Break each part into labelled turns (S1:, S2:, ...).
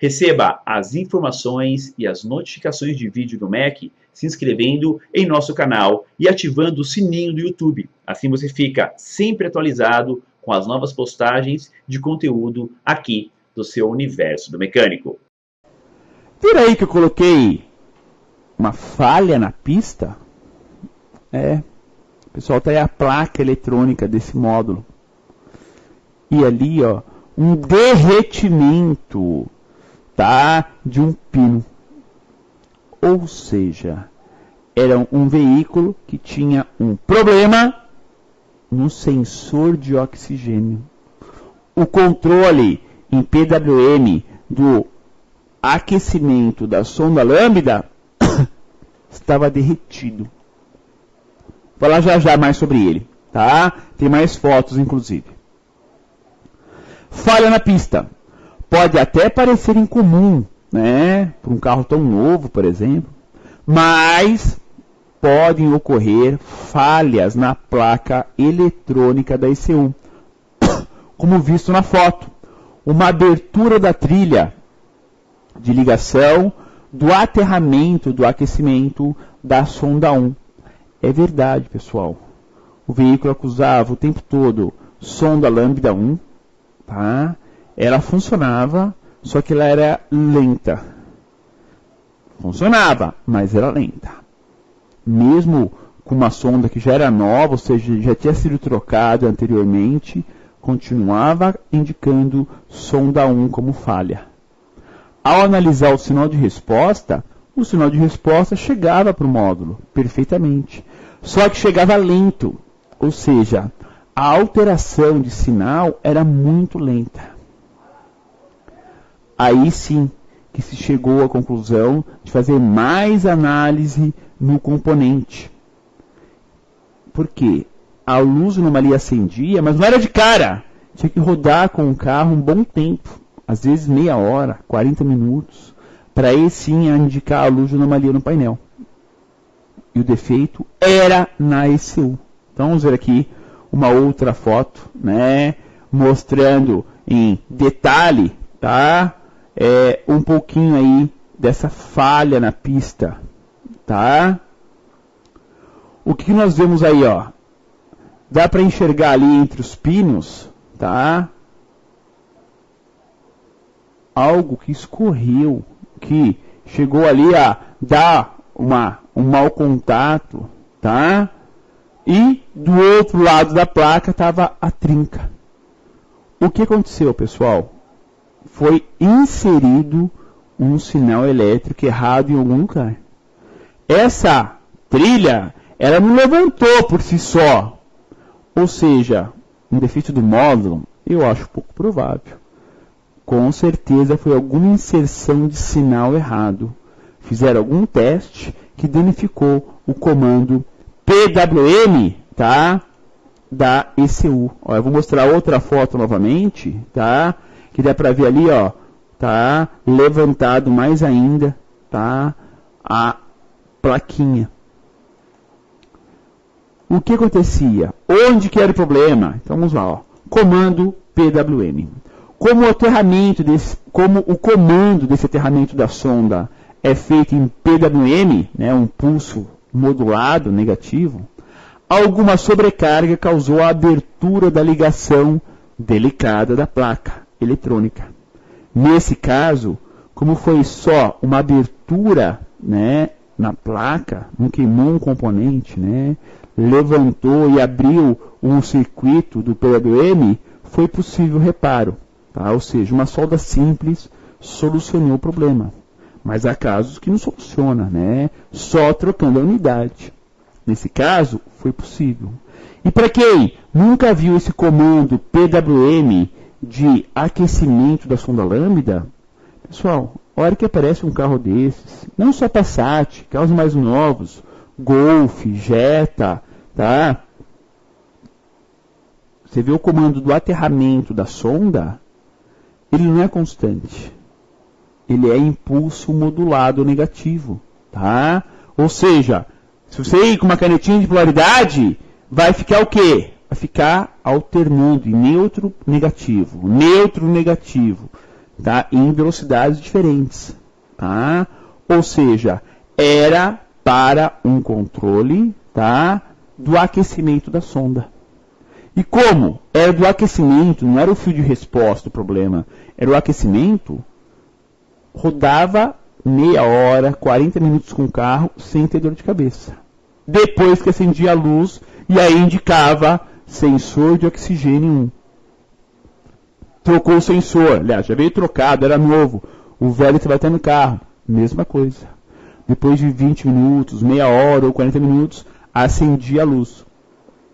S1: Receba as informações e as notificações de vídeo do MEC se inscrevendo em nosso canal e ativando o sininho do YouTube. Assim você fica sempre atualizado com as novas postagens de conteúdo aqui do seu universo do mecânico.
S2: Viram aí que eu coloquei uma falha na pista? Pessoal, tá aí a placa eletrônica desse módulo. E ali, ó, um derretimento, tá, de um pino. Ou seja, era um veículo que tinha um problema no sensor de oxigênio. O controle em PWM do aquecimento da sonda lambda estava derretido. Vou falar já mais sobre ele, tá? Tem mais fotos, inclusive. Falha na pista. Pode até parecer incomum, né? Para um carro tão novo, por exemplo. Mas podem ocorrer falhas na placa eletrônica da ECU. Como visto na foto. Uma abertura da trilha de ligação do aterramento do aquecimento da sonda 1. É verdade, pessoal. O veículo acusava o tempo todo sonda lambda 1, tá? Ela funcionava, só que ela era lenta. Funcionava, mas era lenta. Mesmo com uma sonda que já era nova, ou seja, já tinha sido trocada anteriormente, continuava indicando sonda 1 como falha. Ao analisar o sinal de resposta chegava para o módulo perfeitamente. Só que chegava lento, ou seja, a alteração de sinal era muito lenta. Aí sim que se chegou à conclusão de fazer mais análise no componente. Por quê? A luz anomalia acendia, mas não era de cara. Tinha que rodar com o carro um bom tempo, às vezes meia hora, 40 minutos, para aí sim indicar a luz de anomalia no painel. E o defeito era na ECU. Então vamos ver aqui uma outra foto, né, mostrando em detalhe, tá, um pouquinho aí dessa falha na pista, tá? O que nós vemos aí, ó? Dá para enxergar ali entre os pinos, tá? Algo que escorreu, que chegou ali a dar um mau contato, tá? E do outro lado da placa estava a trinca. O que aconteceu, pessoal? Foi inserido um sinal elétrico errado em algum lugar. Essa trilha, ela não levantou por si só. Ou seja, um defeito do módulo, eu acho pouco provável. Com certeza foi alguma inserção de sinal errado. Fizeram algum teste que danificou o comando PWM, tá, da ECU. Ó, eu vou mostrar outra foto novamente, tá, que dá para ver ali, ó, tá, levantado mais ainda, tá, a plaquinha. O que acontecia? Onde que era o problema? Então vamos lá, ó. Comando PWM. Como o comando desse aterramento da sonda é feito em PWM, né, um pulso modulado negativo, alguma sobrecarga causou a abertura da ligação delicada da placa eletrônica. Nesse caso, como foi só uma abertura, né, na placa, não queimou um componente, né, levantou e abriu um circuito do PWM, foi possível reparo. Tá? Ou seja, uma solda simples solucionou o problema. Mas há casos que não soluciona, né? Só trocando a unidade. Nesse caso, foi possível. E para quem nunca viu esse comando PWM de aquecimento da sonda lambda, pessoal, a hora que aparece um carro desses, não só Passat, carros mais novos, Golf, Jetta, tá? Você vê o comando do aterramento da sonda, ele não é constante. Ele é impulso modulado negativo, tá? Ou seja, se você ir com uma canetinha de polaridade, vai ficar o quê? Vai ficar alternando em neutro, negativo, tá? Em velocidades diferentes. Tá? Ou seja, era para um controle, tá? Do aquecimento da sonda. E como era do aquecimento, não era o fio de resposta o problema, era o aquecimento, rodava meia hora, 40 minutos com o carro, sem ter dor de cabeça. Depois que acendia a luz, e aí indicava sensor de oxigênio 1. Trocou o sensor, aliás, já veio trocado, era novo. O velho que vai estar no carro, mesma coisa. Depois de 20 minutos, meia hora ou 40 minutos, acendia a luz.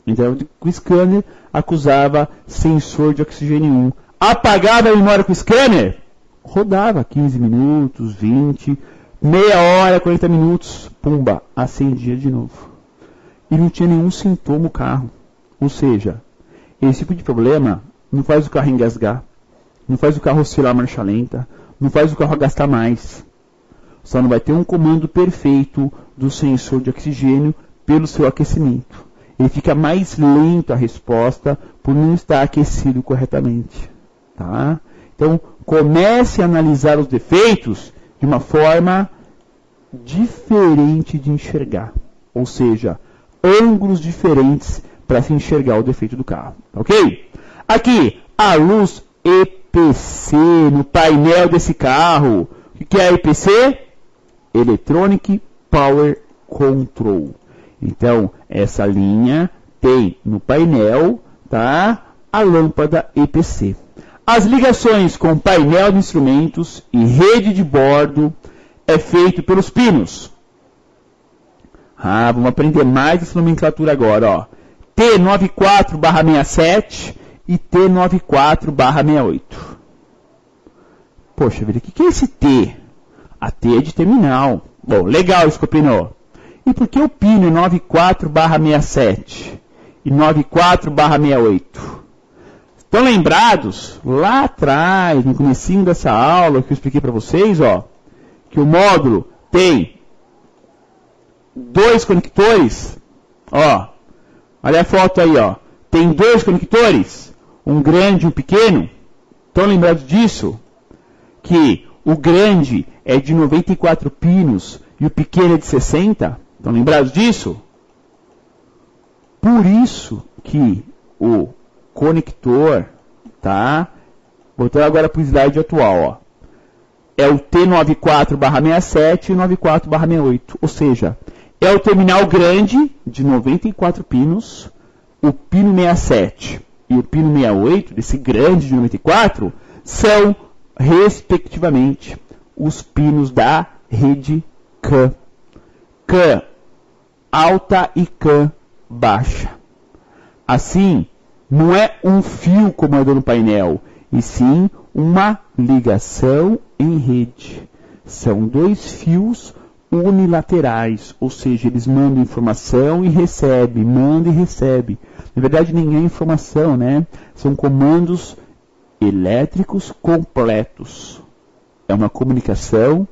S2: Então, o scanner acusava sensor de oxigênio 1. Apagava a memória com o scanner, rodava 15 minutos, 20, meia hora, 40 minutos, pumba, acendia de novo. E não tinha nenhum sintoma o carro. Ou seja, esse tipo de problema não faz o carro engasgar, não faz o carro oscilar a marcha lenta, não faz o carro gastar mais. Só não vai ter um comando perfeito do sensor de oxigênio pelo seu aquecimento. Ele fica mais lento a resposta por não estar aquecido corretamente. Tá? Então, comece a analisar os defeitos de uma forma diferente de enxergar. Ou seja, ângulos diferentes para se enxergar o defeito do carro. Ok? Aqui, a luz EPC no painel desse carro. O que é EPC? Electronic Power Control. Então, essa linha tem no painel, tá, a lâmpada EPC. As ligações com painel de instrumentos e rede de bordo é feito pelos pinos. Vamos aprender mais essa nomenclatura agora. Ó. T94/67 e T94/68. Poxa vida, o que é esse T? A T é de terminal. Bom, legal, Escopino. E por que o pino é 94/67 e 94/68? Estão lembrados? Lá atrás, no comecinho dessa aula que eu expliquei para vocês, ó, que o módulo tem 2 conectores. Ó, olha a foto aí, ó. Tem 2 conectores, um grande e um pequeno. Estão lembrados disso? Que o grande é de 94 pinos e o pequeno é de 60? Estão lembrados disso? Por isso que o conector, tá? Voltando agora para o slide atual, ó. É o T94/67 e o 94/68. Ou seja, é o terminal grande de 94 pinos, o pino 67 e o pino 68, desse grande de 94, são, respectivamente, os pinos da rede CAN. CAN alta e CAN baixa. Assim, não é um fio comandando no painel, e sim uma ligação em rede. São 2 fios unilaterais, ou seja, eles mandam informação e recebem, mandam e recebem. Na verdade, nem é informação, né? São comandos elétricos completos. É uma comunicação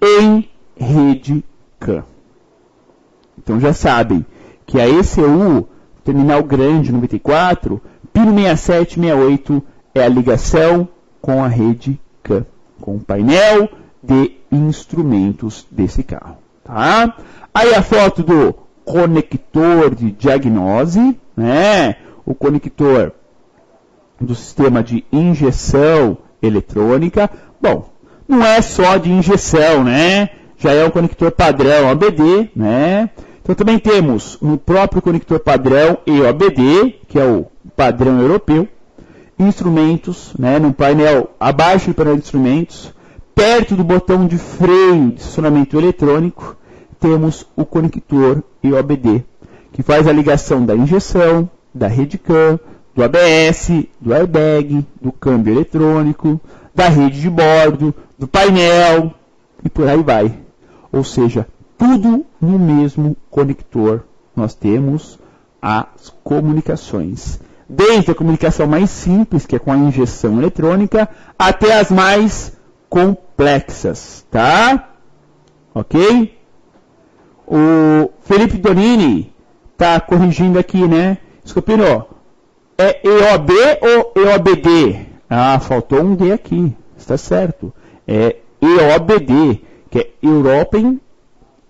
S2: em rede CAN. Então já sabem que a ECU, terminal grande 94, pino 67 e 68 é a ligação com a rede CAN, com o painel de instrumentos desse carro. Tá? Aí a foto do conector de diagnose, né? O conector do sistema de injeção eletrônica. Bom, não é só de injeção, né? Já é um conector padrão ABD, né? Então também temos no próprio conector padrão EOBD, que é o padrão europeu, instrumentos, né? No painel, abaixo do painel de instrumentos, perto do botão de freio de estacionamento eletrônico, temos o conector EOBD, que faz a ligação da injeção, da rede CAN, do ABS, do airbag, do câmbio eletrônico, da rede de bordo, do painel e por aí vai. Ou seja, tudo no mesmo conector nós temos as comunicações. Desde a comunicação mais simples, que é com a injeção eletrônica, até as mais complexas, tá? Ok? O Felipe Donini está corrigindo aqui, né? Escopino, é EOB ou EOBD? Ah, faltou um D aqui. Você está certo. É EOBD, que é European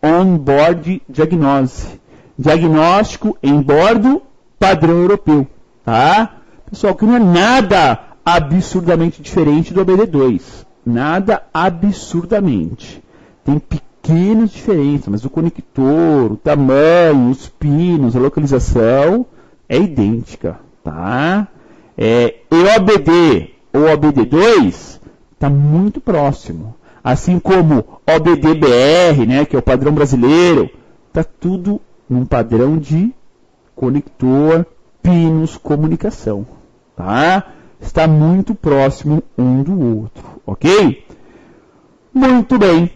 S2: On-Board Diagnosis. Diagnóstico em bordo padrão europeu. Tá? Pessoal, que não é nada absurdamente diferente do OBD2. Nada absurdamente. Tem pequenas diferenças, mas o conector, o tamanho, os pinos, a localização é idêntica. Tá? EOBD ou OBD2 está muito próximo. Assim como OBD-BR, né, que é o padrão brasileiro, está tudo num padrão de conector, pinos, comunicação. Tá? Está muito próximo um do outro. Ok? Muito bem.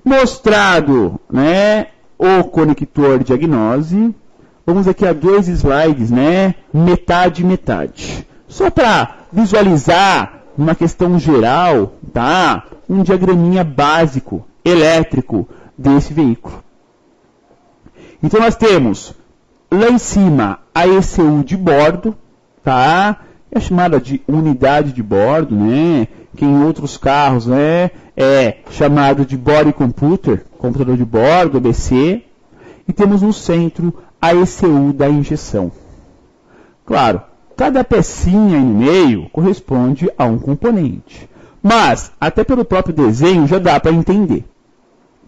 S2: Mostrado, né, o conector diagnose, vamos aqui a 2 slides, né, metade, metade. Só para visualizar uma questão geral, tá? Um diagraminha básico, elétrico, desse veículo. Então nós temos lá em cima a ECU de bordo, tá? É chamada de unidade de bordo, né? Que em outros carros, né, é chamado de body computer, computador de bordo, BC. E temos no centro a ECU da injeção. Claro, cada pecinha aí no meio corresponde a um componente. Mas, até pelo próprio desenho, já dá para entender.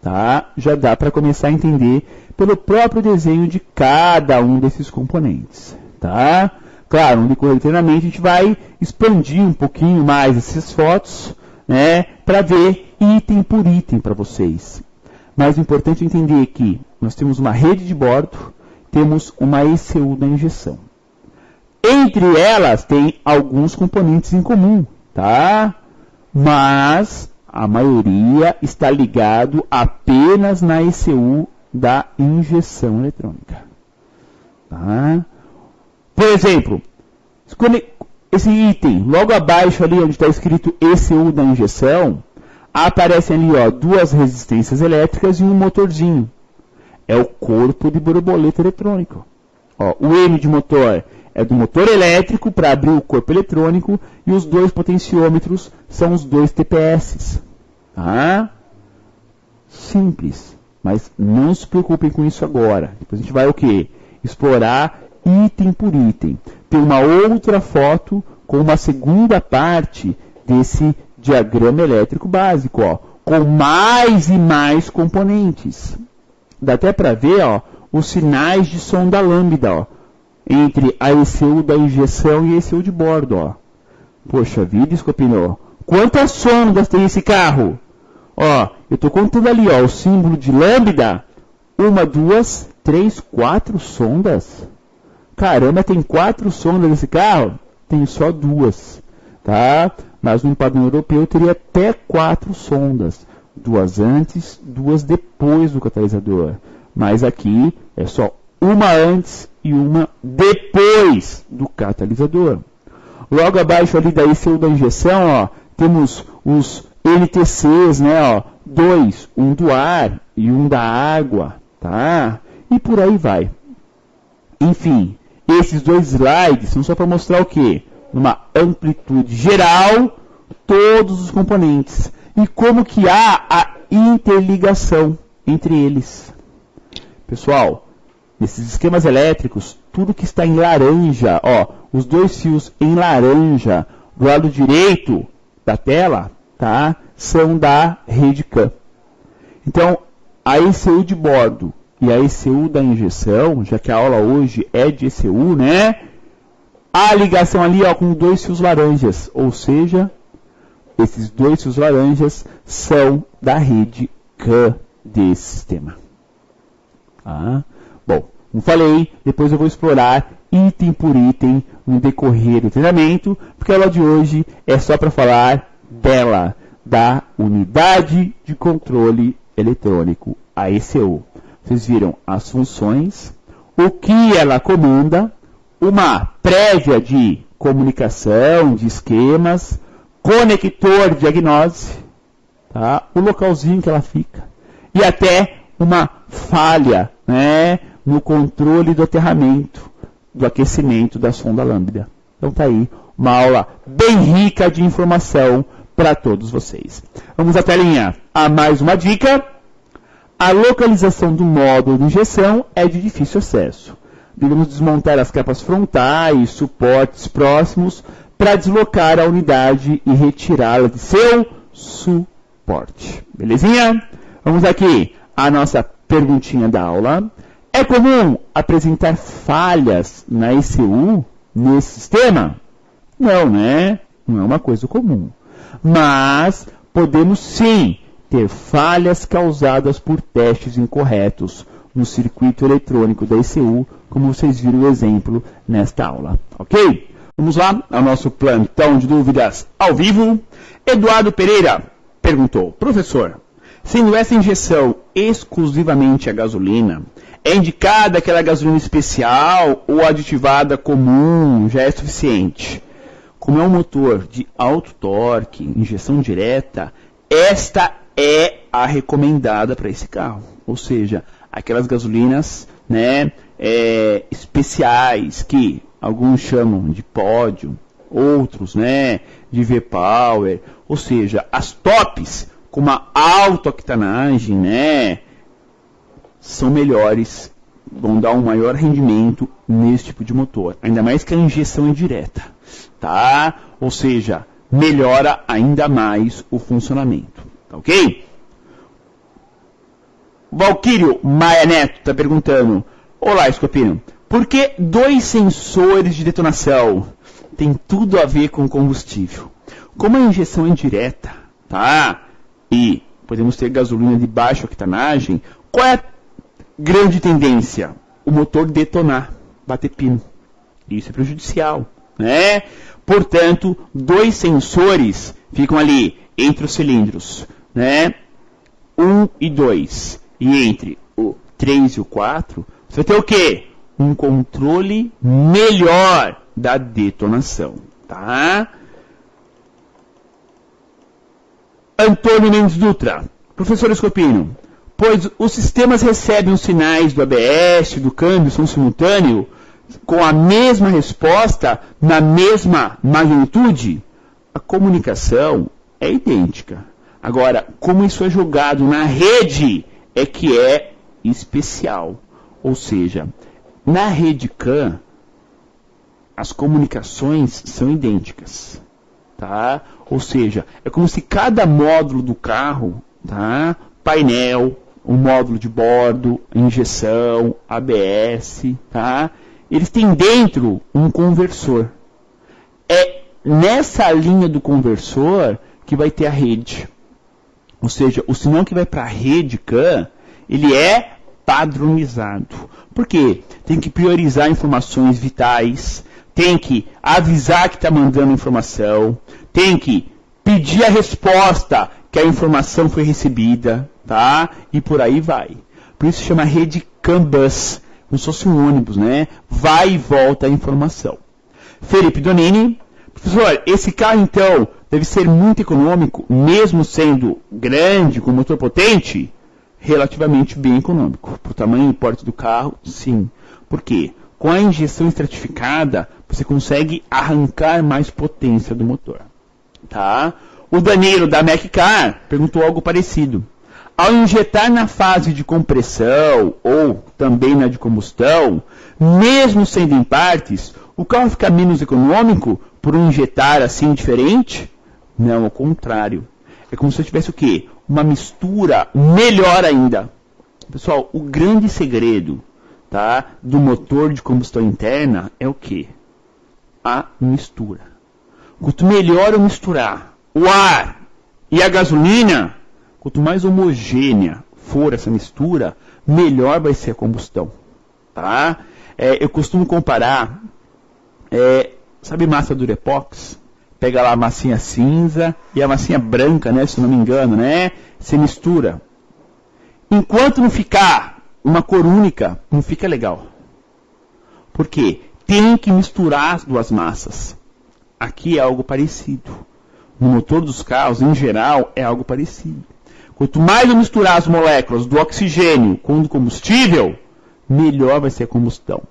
S2: Tá? Já dá para começar a entender pelo próprio desenho de cada um desses componentes. Tá? Claro, no decorrer do treinamento a gente vai expandir um pouquinho mais essas fotos, né, para ver item por item para vocês. Mas o importante é entender que nós temos uma rede de bordo, temos uma ECU da injeção. Entre elas tem alguns componentes em comum, tá? Mas a maioria está ligado apenas na ECU da injeção eletrônica. Tá? Por exemplo, esse item, logo abaixo ali onde está escrito ECU da injeção, aparecem ali, ó, 2 resistências elétricas e um motorzinho. É o corpo de borboleta eletrônico. Ó, o M de motor é do motor elétrico para abrir o corpo eletrônico e os 2 potenciômetros são os 2 TPS. Tá? Simples, mas não se preocupem com isso agora. Depois a gente vai o quê? Explorar item por item. Tem uma outra foto com uma segunda parte desse diagrama elétrico básico, ó, com mais e mais componentes. Dá até para ver, ó, os sinais de sonda lambda, ó, entre a ECU da injeção e a ECU de bordo. Ó. Poxa vida, Escopino, quantas sondas tem esse carro? Ó, eu estou contando ali, ó, o símbolo de lambda. 1, 2, 3, 4 sondas. Caramba, tem 4 sondas nesse carro? Tem só 2. Tá? Mas no padrão europeu teria até 4 sondas. 2 antes, 2 depois do catalisador. Mas aqui é só uma antes e uma depois do catalisador. Logo abaixo ali da ECU da injeção, ó, temos os NTCs, né, ó, 2, um do ar e um da água, tá? E por aí vai. Enfim, esses 2 slides são só para mostrar o quê? Numa amplitude geral, todos os componentes. E como que há a interligação entre eles. Pessoal, nesses esquemas elétricos, tudo que está em laranja, ó, os 2 fios em laranja do lado direito da tela, tá, são da rede CAN. Então, a ECU de bordo e a ECU da injeção, já que a aula hoje é de ECU, né? A ligação ali, ó, com 2 fios laranjas, ou seja, esses 2 fios laranjas são da rede CAN desse sistema. Tá? Bom, como falei, depois eu vou explorar item por item no decorrer do treinamento, porque a aula de hoje é só para falar dela, da unidade de controle eletrônico, a ECU. Vocês viram as funções, o que ela comanda, uma prévia de comunicação, de esquemas, conector de diagnose, tá? O localzinho que ela fica, e até uma falha, né, no controle do aterramento, do aquecimento da sonda lambda. Então tá aí uma aula bem rica de informação para todos vocês. Vamos à telinha. A mais uma dica. A localização do módulo de injeção é de difícil acesso. Devemos desmontar as capas frontais, suportes próximos, para deslocar a unidade e retirá-la de seu suporte. Belezinha? Vamos aqui à nossa perguntinha da aula. É comum apresentar falhas na ECU nesse sistema? Não, né? Não é uma coisa comum. Mas podemos sim ter falhas causadas por testes incorretos no circuito eletrônico da ECU, como vocês viram o exemplo nesta aula. Ok? Vamos lá ao nosso plantão de dúvidas ao vivo. Eduardo Pereira perguntou: professor, sendo essa injeção exclusivamente a gasolina, é indicada aquela gasolina especial ou aditivada comum já é suficiente? Como é um motor de alto torque, injeção direta, esta é a recomendada para esse carro. Ou seja, aquelas gasolinas, né, especiais que alguns chamam de pódio, outros, né, de V-Power. Ou seja, as tops com uma alta octanagem, né, são melhores, vão dar um maior rendimento nesse tipo de motor. Ainda mais que a injeção é direta, tá? Ou seja, melhora ainda mais o funcionamento, tá ok? Valquírio Maia Neto está perguntando: olá, Escopino, por que 2 sensores de detonação? Tem tudo a ver com combustível. Como a injeção é indireta, tá? E podemos ter gasolina de baixa octanagem, qual é a grande tendência? O motor detonar, bater pino. Isso é prejudicial, né? Portanto, 2 sensores ficam ali entre os cilindros, né? 1 e 2. E entre o 3 e o 4, você vai ter o quê? Um controle melhor da detonação, tá? Antônio Mendes Dutra: professor Escopino, pois os sistemas recebem os sinais do ABS, do câmbio, são simultâneos, com a mesma resposta, na mesma magnitude? A comunicação é idêntica. Agora, como isso é jogado na rede, é que é especial. Ou seja, na rede CAN, as comunicações são idênticas, tá? Ou seja, é como se cada módulo do carro, tá? Painel, o módulo de bordo, injeção, ABS, tá? Eles têm dentro um conversor. É nessa linha do conversor que vai ter a rede. Ou seja, o sinal que vai para a rede CAN, ele é padronizado. Por quê? Tem que priorizar informações vitais, tem que avisar que está mandando informação, tem que pedir a resposta que a informação foi recebida, tá? E por aí vai. Por isso se chama rede CAN Bus, como se fosse um ônibus, né? Vai e volta a informação. Felipe Donini: professor, esse carro então deve ser muito econômico, mesmo sendo grande, com motor potente? Relativamente bem econômico. Para o tamanho e porte do carro, sim. Por quê? Com a injeção estratificada, você consegue arrancar mais potência do motor. Tá? O Danilo da MacCar perguntou algo parecido. Ao injetar na fase de compressão ou também na de combustão, mesmo sendo em partes, o carro fica menos econômico por injetar assim diferente? Não, ao contrário. É como se eu tivesse o quê? Uma mistura melhor ainda. Pessoal, o grande segredo, tá, do motor de combustão interna é o quê? A mistura. Quanto melhor eu misturar o ar e a gasolina, quanto mais homogênea for essa mistura, melhor vai ser a combustão. Tá? Eu costumo comparar, sabe massa Durepox? Pega lá a massinha cinza e a massinha branca, né, se não me engano, né? Você mistura. Enquanto não ficar uma cor única, não fica legal. Por quê? Tem que misturar as duas massas. Aqui é algo parecido. No motor dos carros, em geral, é algo parecido. Quanto mais eu misturar as moléculas do oxigênio com o do combustível, melhor vai ser a combustão.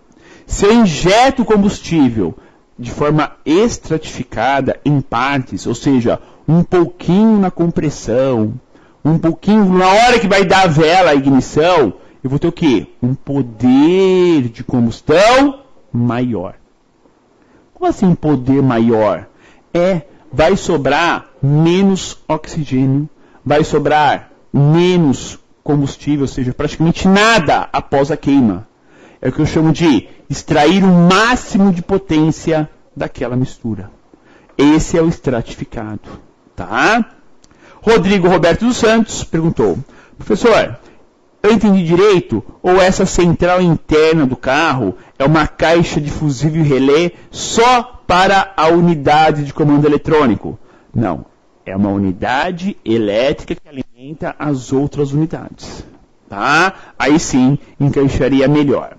S2: Se eu injeto o combustível de forma estratificada em partes, ou seja, um pouquinho na compressão, um pouquinho na hora que vai dar a vela, a ignição, eu vou ter o quê? Um poder de combustão maior. Como assim um poder maior? Vai sobrar menos oxigênio, vai sobrar menos combustível, ou seja, praticamente nada após a queima. É o que eu chamo de extrair o máximo de potência daquela mistura. Esse é o estratificado, tá? Rodrigo Roberto dos Santos perguntou: professor, eu entendi direito? Ou essa central interna do carro é uma caixa de fusível e relé só para a unidade de comando eletrônico? Não, é uma unidade elétrica que alimenta as outras unidades, tá? Aí sim encaixaria melhor.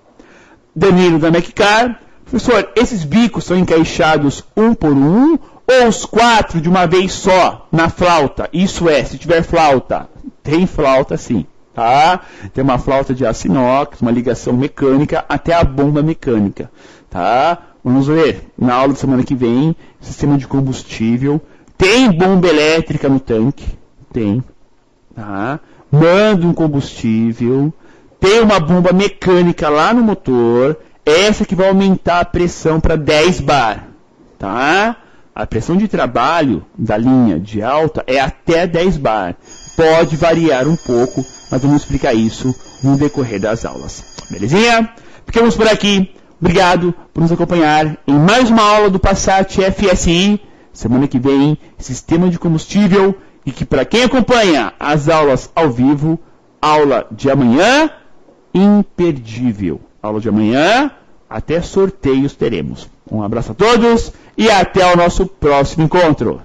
S2: Danilo da McCar: professor, esses bicos são encaixados um por um ou os 4 de uma vez só na flauta? Isso é, se tiver flauta. Tem flauta sim, tá? Tem uma flauta de aço inox, uma ligação mecânica até a bomba mecânica, tá? Vamos ver na aula da semana que vem, sistema de combustível. Tem bomba elétrica no tanque? Tem, tá? Manda um combustível. Tem uma bomba mecânica lá no motor, essa que vai aumentar a pressão para 10 bar, tá? A pressão de trabalho da linha de alta é até 10 bar. Pode variar um pouco, mas vamos explicar isso no decorrer das aulas. Belezinha? Ficamos por aqui. Obrigado por nos acompanhar em mais uma aula do Passat FSI. Semana que vem, sistema de combustível. E que para quem acompanha as aulas ao vivo, aula de amanhã, imperdível. Aula de amanhã, até sorteios teremos. Um abraço a todos e até o nosso próximo encontro.